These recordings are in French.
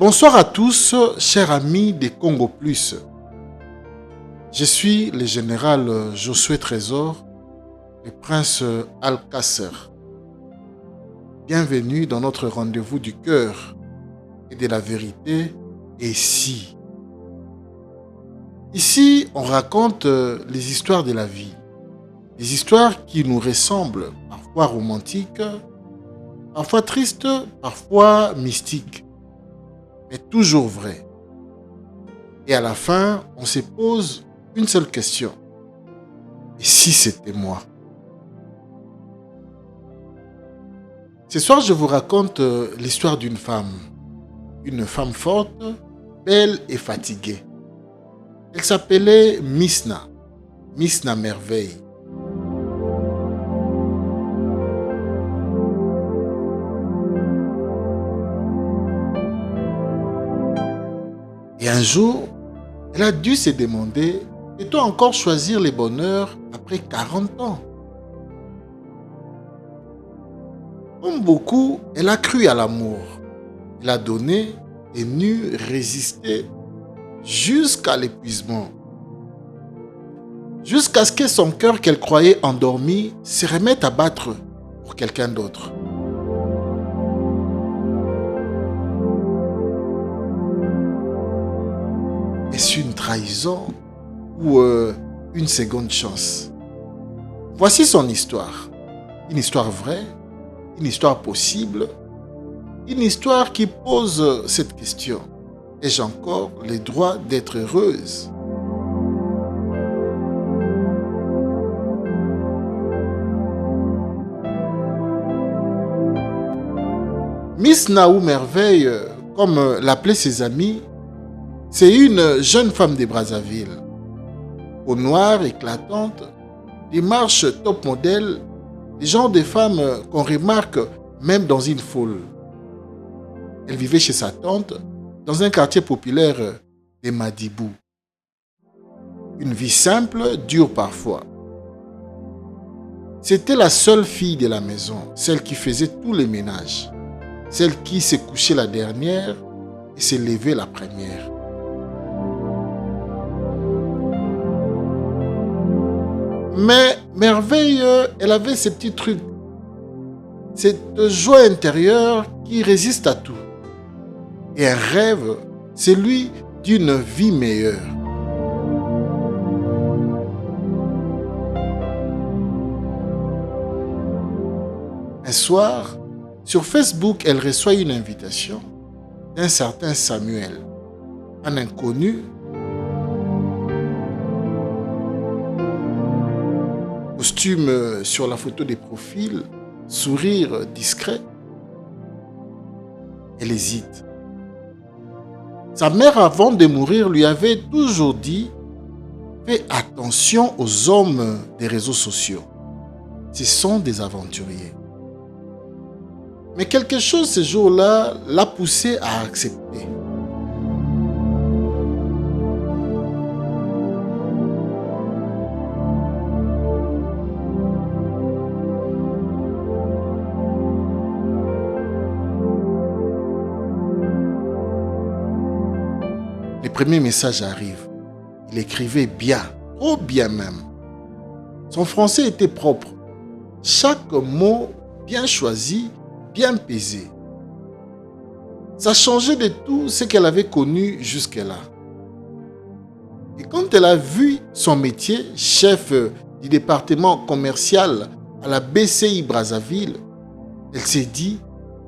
Bonsoir à tous, chers amis des Congo Plus. Je suis le général Josué Trésor, le prince Alcasser. Bienvenue dans notre rendez-vous du cœur et de la vérité, ici. Ici, on raconte les histoires de la vie. Des histoires qui nous ressemblent, parfois romantiques, parfois tristes, parfois mystiques, mais toujours vraies. Et à la fin, on se pose une seule question. Et si c'était moi? Ce soir, je vous raconte l'histoire d'une femme. Une femme forte, belle et fatiguée. Elle s'appelait Misna. Misna Merveille. Et un jour, elle a dû se demander, peut-on encore choisir le bonheur après 40 ans? Comme beaucoup, elle a cru à l'amour. Elle a donné et n'eut résisté jusqu'à l'épuisement. Jusqu'à ce que son cœur qu'elle croyait endormi se remette à battre pour quelqu'un d'autre. Est-ce une trahison ou une seconde chance? Voici son histoire. Une histoire vraie, une histoire possible, une histoire qui pose cette question. Ai-je encore le droit d'être heureuse? Miss Naou Merveille, comme l'appelaient ses amis, c'est une jeune femme de Brazzaville. Peau noire éclatante, démarche top modèle, le genre de femme qu'on remarque même dans une foule. Elle vivait chez sa tante dans un quartier populaire de Madibou. Une vie simple, dure parfois. C'était la seule fille de la maison, celle qui faisait tous les ménages, celle qui se couchait la dernière et se levait la première. Mais Merveille, elle avait ces petits trucs, cette joie intérieure qui résiste à tout. Et un rêve, celui d'une vie meilleure. Un soir, sur Facebook, elle reçoit une invitation d'un certain Samuel, un inconnu. Costume sur la photo de profil, sourire discret. Elle hésite. Sa mère, avant de mourir, lui avait toujours dit « Fais attention aux hommes des réseaux sociaux. Ce sont des aventuriers. » Mais quelque chose ce jour-là l'a poussé à accepter. Le premier message arrive. Il écrivait bien, trop bien même. Son français était propre. Chaque mot bien choisi, bien pesé. Ça changeait de tout ce qu'elle avait connu jusque-là. Et quand elle a vu son métier, chef du département commercial à la BCI Brazzaville, elle s'est dit,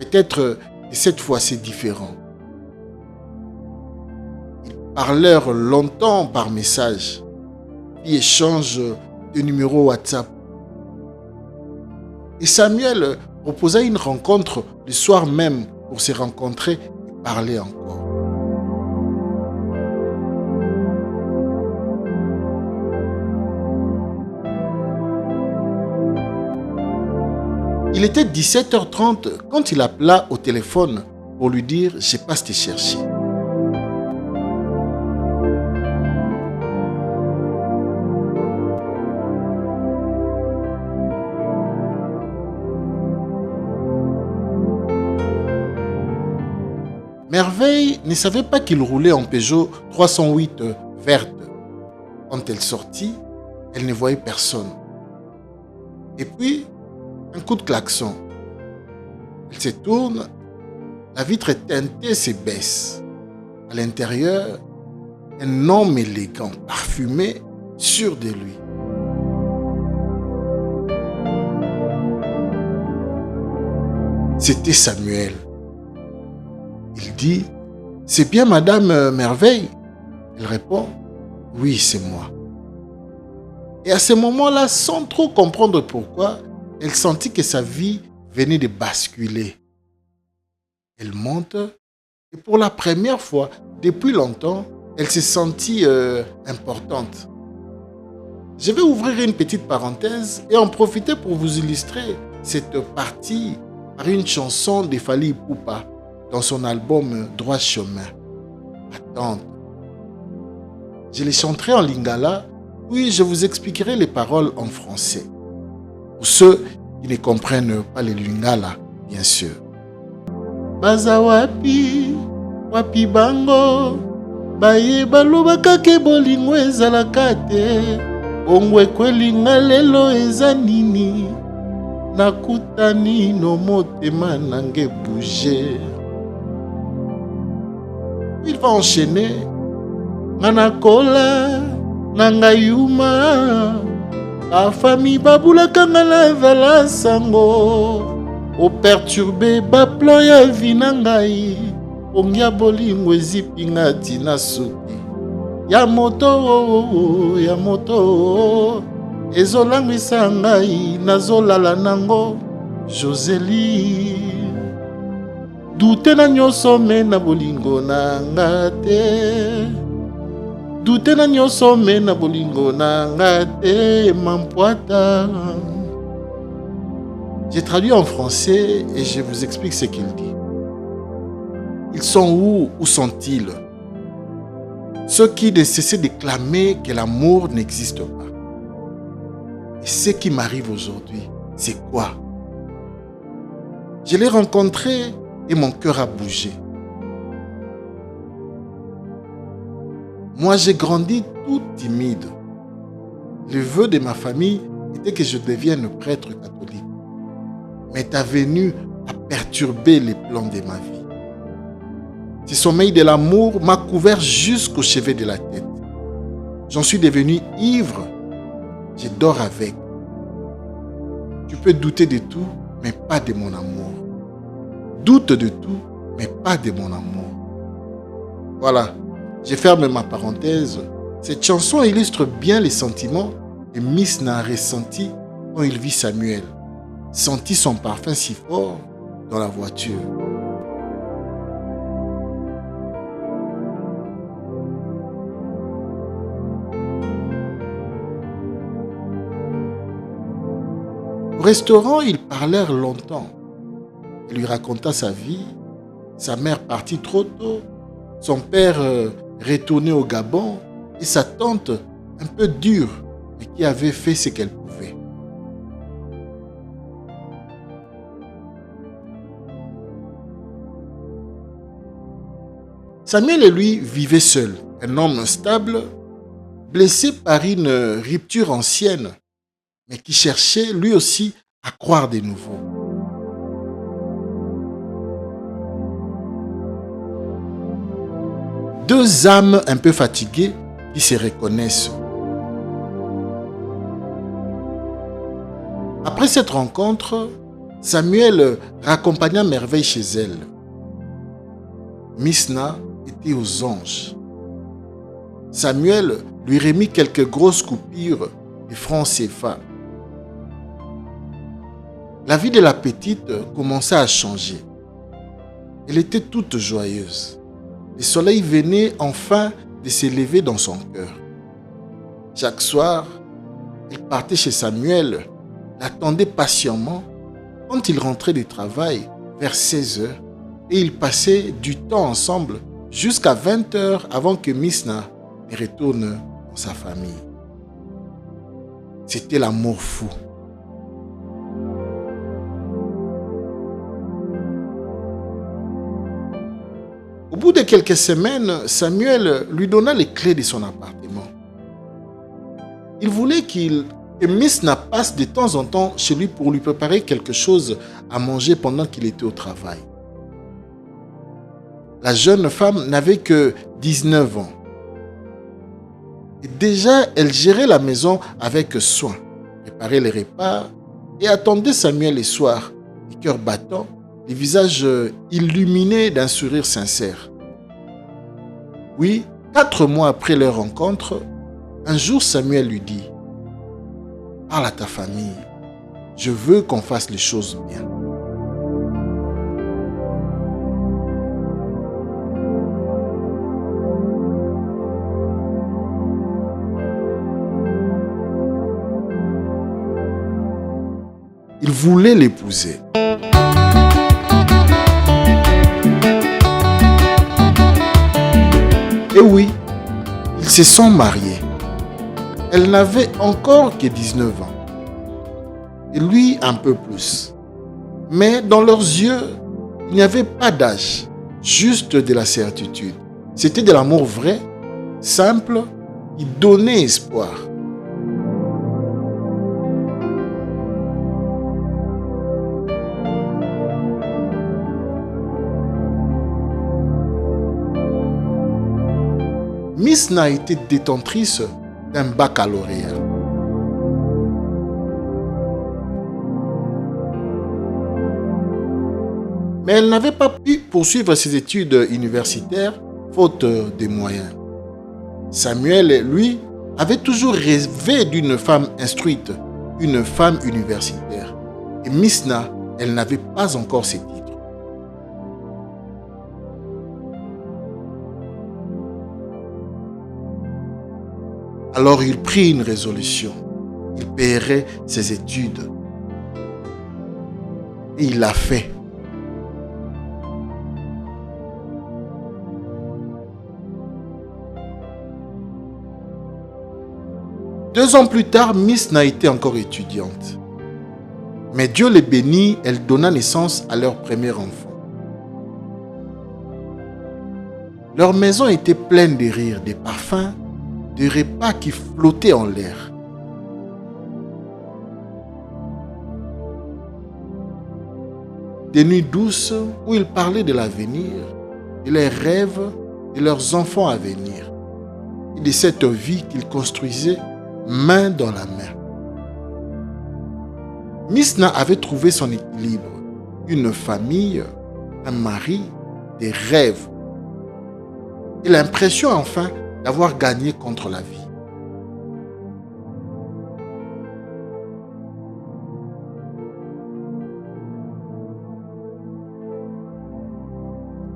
peut-être que cette fois c'est différent. Parlèrent longtemps par message, puis échange de numéros WhatsApp. Et Samuel proposa une rencontre le soir même pour se rencontrer et parler encore. Il était 17h30 quand il appela au téléphone pour lui dire « Je passe te chercher ». Merveille ne savait pas qu'il roulait en Peugeot 308 verte. Quand elle sortit, elle ne voyait personne. Et puis, un coup de klaxon. Elle se tourne, la vitre est teintée se baisse. À l'intérieur, un homme élégant, parfumé, sûr de lui. C'était Samuel. Il dit, « C'est bien Madame Merveille ?» Elle répond, « Oui, c'est moi. » Et à ce moment-là, sans trop comprendre pourquoi, elle sentit que sa vie venait de basculer. Elle monte et pour la première fois, depuis longtemps, elle se sentit importante. Je vais ouvrir une petite parenthèse et en profiter pour vous illustrer cette partie par une chanson de Fally Ipupa dans son album Droit Chemin. Attends. Je les chanterai en lingala, puis je vous expliquerai les paroles en français. Pour ceux qui ne comprennent pas le lingala, bien sûr. Baza wapi, wapi bango, baye balobaka ke bolingo ezalaka te, bongo ekwelinga lelo eza nini, nakutani no motema nange bouger. Il va enchaîner. Nganakola, nangayuma, la famille babulaka ngala vala sango, o perturbé ba plan ya vinangai, ongia bolingo ezipinga tina suki. Ya moto, ezolangwisa ngai, nazolala nango, Josélie. Dute na nyonso me na bolingo na nga te. Dute na nyonso me na bolingo na nga te, Mampoata. J'ai traduit en français et je vous explique ce qu'il dit. Ils sont où sont-ils? Ceux qui ne cessaient de clamer que l'amour n'existe pas. Et ce qui m'arrive aujourd'hui, c'est quoi? Je l'ai rencontré et mon cœur a bougé. Moi, j'ai grandi tout timide. Le vœu de ma famille était que je devienne prêtre catholique. Mais ta venue a perturbé les plans de ma vie. Ce sommeil de l'amour m'a couvert jusqu'au chevet de la tête. J'en suis devenu ivre. Je dors avec. Tu peux douter de tout, mais pas de mon amour. Doute de tout, mais pas de mon amour. Voilà, je ferme ma parenthèse. Cette chanson illustre bien les sentiments que Misna a ressentis quand il vit Samuel. Sentit son parfum si fort dans la voiture. Au restaurant, ils parlèrent longtemps. Il lui raconta sa vie, sa mère partie trop tôt, son père retourné au Gabon et sa tante un peu dure, mais qui avait fait ce qu'elle pouvait. Samuel et lui vivaient seuls, un homme stable, blessé par une rupture ancienne, mais qui cherchait lui aussi à croire de nouveau. Deux âmes un peu fatiguées qui se reconnaissent. Après cette rencontre, Samuel raccompagna Merveille chez elle. Misna était aux anges. Samuel lui remit quelques grosses coupures de francs CFA. La vie de la petite commença à changer. Elle était toute joyeuse. Le soleil venait enfin de s'élever dans son cœur. Chaque soir, elle partait chez Samuel, l'attendait patiemment quand il rentrait du travail vers 16 heures et ils passaient du temps ensemble jusqu'à 20 heures avant que Misna ne retourne dans sa famille. C'était l'amour fou. Au bout de quelques semaines, Samuel lui donna les clés de son appartement. Il voulait que Misna passe de temps en temps chez lui pour lui préparer quelque chose à manger pendant qu'il était au travail. La jeune femme n'avait que 19 ans. Et déjà, elle gérait la maison avec soin, préparait les repas et attendait Samuel les soirs, les cœurs battants, les visages illuminés d'un sourire sincère. Oui, 4 mois après leur rencontre, un jour Samuel lui dit « Parle à ta famille, je veux qu'on fasse les choses bien. » Il voulait l'épouser. Et oui, ils se sont mariés. Elle n'avait encore que 19 ans. Et lui, un peu plus. Mais dans leurs yeux, il n'y avait pas d'âge, juste de la certitude. C'était de l'amour vrai, simple, qui donnait espoir. Misna était détentrice d'un baccalauréat. Mais elle n'avait pas pu poursuivre ses études universitaires faute de moyens. Samuel, lui, avait toujours rêvé d'une femme instruite, une femme universitaire. Et Misna, elle n'avait pas encore ses titres. Alors il prit une résolution. Il paierait ses études. Et il l'a fait. Deux ans plus tard, Misna était encore étudiante. Mais Dieu les bénit, elle donna naissance à leur premier enfant. Leur maison était pleine de rires, de parfums, de repas qui flottaient en l'air. Des nuits douces où ils parlaient de l'avenir, de leurs rêves, de leurs enfants à venir, et de cette vie qu'ils construisaient main dans la main. Misna avait trouvé son équilibre, une famille, un mari, des rêves, et l'impression enfin d'avoir gagné contre la vie.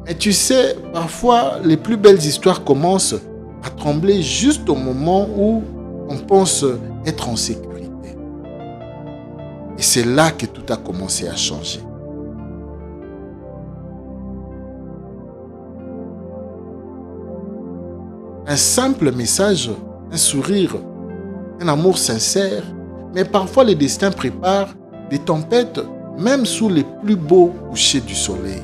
Et tu sais, parfois, les plus belles histoires commencent à trembler juste au moment où on pense être en sécurité. Et c'est là que tout a commencé à changer. Un simple message, un sourire, un amour sincère, mais parfois le destin prépare des tempêtes même sous les plus beaux couchers du soleil.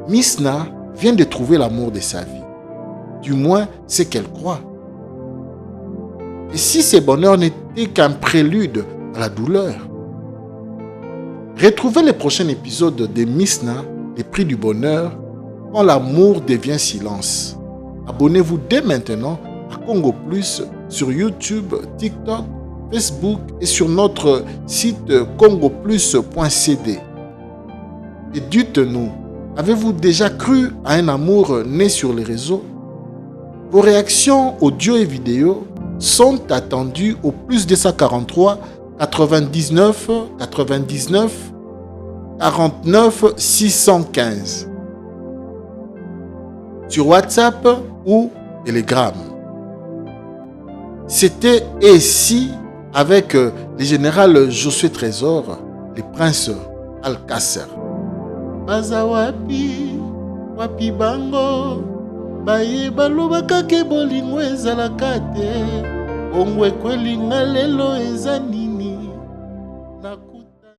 Misna vient de trouver l'amour de sa vie. Du moins, c'est qu'elle croit. Et si ce bonheur n'était qu'un prélude à la douleur? Retrouvez le prochain épisode de Misna, les prix du bonheur, quand l'amour devient silence. Abonnez-vous dès maintenant à Congo Plus sur YouTube, TikTok, Facebook et sur notre site congoplus.cd. Et dites-nous, avez-vous déjà cru à un amour né sur les réseaux? Vos réactions audio et vidéo sont attendues au plus 243 99 99 49 615 sur WhatsApp ou Telegram. C'était Et si avec le général Josué Trésor, le prince Alcacer. Baza wapi, wapi bango, baye balobaka ke bolingo ezalaka te, bongo ekwelinga lelo eza nini, nakuta